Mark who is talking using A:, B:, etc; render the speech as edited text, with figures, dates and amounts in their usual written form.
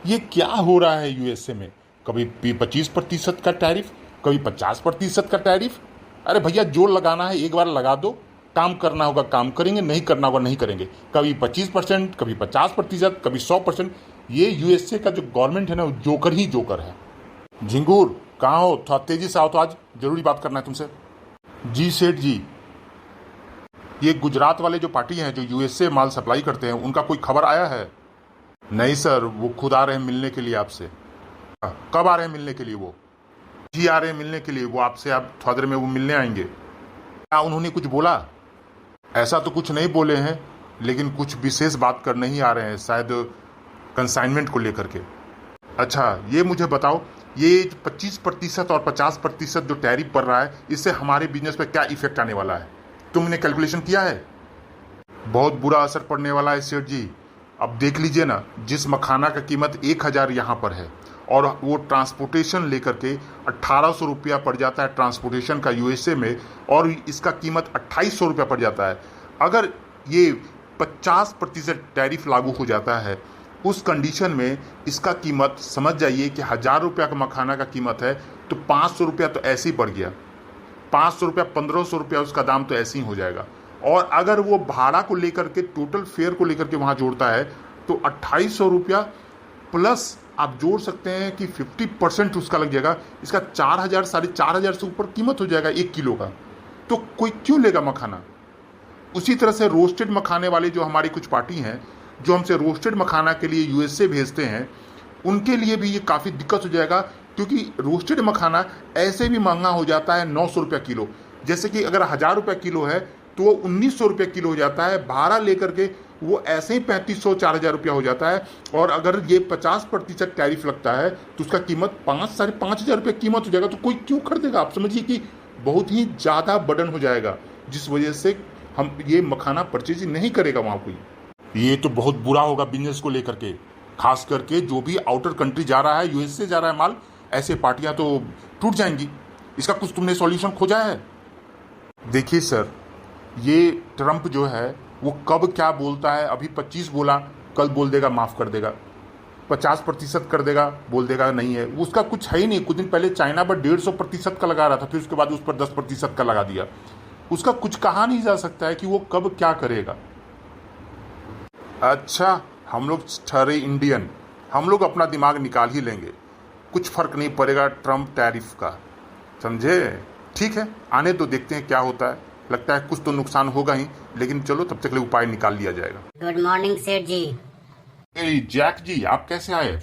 A: ये क्या हो रहा है यूएसए में? कभी 25% का टैरिफ, कभी 50% का टैरिफ। अरे भैया, जोर लगाना है एक बार लगा दो, काम करना होगा काम करेंगे, नहीं करना होगा नहीं करेंगे। कभी 25%, कभी 50%, कभी 100%। ये यूएसए का जो गवर्नमेंट है ना, वो जोकर ही जोकर है। झिंगूर कहाँ हो? थोड़ा तेजी से आओ तो, आज जरूरी बात करना है तुमसे। जी सेठ जी, ये गुजरात वाले जो पार्टी हैं जो यूएसए माल सप्लाई करते हैं, उनका कोई खबर आया है? नहीं सर, वो खुद आ रहे हैं मिलने के लिए आपसे। कब आ रहे हैं मिलने के लिए वो? जी आ रहे हैं मिलने के लिए वो आपसे, आप थोड़ी देर में वो मिलने आएंगे। क्या उन्होंने कुछ बोला? ऐसा तो कुछ नहीं बोले हैं, लेकिन कुछ विशेष बात करने ही आ रहे हैं, शायद कंसाइनमेंट को लेकर के। अच्छा ये मुझे बताओ, ये 25% और 50% जो टैरिफ पड़ रहा है, इससे हमारे बिजनेस पे क्या इफेक्ट आने वाला है? तुमने कैलकुलेशन किया है? बहुत बुरा असर पड़ने वाला है सेठ जी। अब देख लीजिए ना, जिस मखाना का कीमत 1000 यहाँ पर है और वो ट्रांसपोर्टेशन लेकर के 1800 रुपया पड़ जाता है ट्रांसपोर्टेशन का यूएसए में, और इसका कीमत 2800 रुपया पड़ जाता है। अगर ये 50% टैरिफ लागू हो जाता है, उस कंडीशन में इसका कीमत समझ जाइए कि 1000 रुपया का मखाना का कीमत है तो 500 रुपया तो ऐसे ही बढ़ गया। 500 रुपया, 1500 रुपया उसका दाम तो ऐसे ही हो जाएगा। और अगर वो भाड़ा को लेकर के, टोटल फेयर को लेकर के वहाँ जोड़ता है, तो 2800 रुपया प्लस आप जोड़ सकते हैं कि 50% उसका लग जाएगा। इसका 4000, 4500 से ऊपर कीमत हो जाएगा 1 किलो का। तो कोई क्यों लेगा मखाना? उसी तरह से रोस्टेड मखाने वाले जो हमारी कुछ पार्टी हैं, जो हमसे रोस्टेड मखाना के लिए यूएसए भेजते हैं, उनके लिए भी ये काफ़ी दिक्कत हो जाएगा, क्योंकि रोस्टेड मखाना ऐसे भी महंगा हो जाता है 900 रुपया किलो। जैसे कि अगर 1000 रुपया किलो है तो वो 1900 रुपये किलो हो जाता है। भाड़ा लेकर के वो ऐसे ही 3500, 4000 रुपया हो जाता है। और अगर ये 50% टैरिफ लगता है तो उसका कीमत 5, 5500 रुपये कीमत हो जाएगा। तो कोई क्यों खरीदेगा? आप समझिए कि बहुत ही ज़्यादा बर्डन हो जाएगा, जिस वजह से हम ये मखाना परचेज नहीं करेगा वहाँ कोई। ये तो बहुत बुरा होगा बिजनेस को लेकर के, खास करके जो भी आउटर कंट्री जा रहा है, यूएसए जा रहा है माल, ऐसे पार्टियां तो टूट जाएंगी। इसका कुछ तुमने सॉल्यूशन खोजा है? देखिए सर, ये ट्रम्प जो है वो कब क्या बोलता है, अभी 25 बोला, कल बोल देगा माफ़ कर देगा, 50% कर देगा, बोल देगा नहीं है। उसका कुछ है ही नहीं। कुछ दिन पहले चाइना पर 150% का लगा रहा था, फिर उसके बाद उस पर 10% का लगा दिया। उसका कुछ कहा नहीं जा सकता है कि वो कब क्या करेगा। अच्छा, हम लोग ठहरे इंडियन, हम लोग अपना दिमाग निकाल ही लेंगे, कुछ फर्क नहीं पड़ेगा ट्रम्प टैरिफ का, समझे? ठीक है, आने तो देखते हैं क्या होता है। लगता है कुछ तो नुकसान होगा ही, लेकिन चलो तब तक के लिए उपाय निकाल लिया जाएगा।
B: गुड मॉर्निंग सेठ जी।
A: ए जैक जी, आप कैसे आए?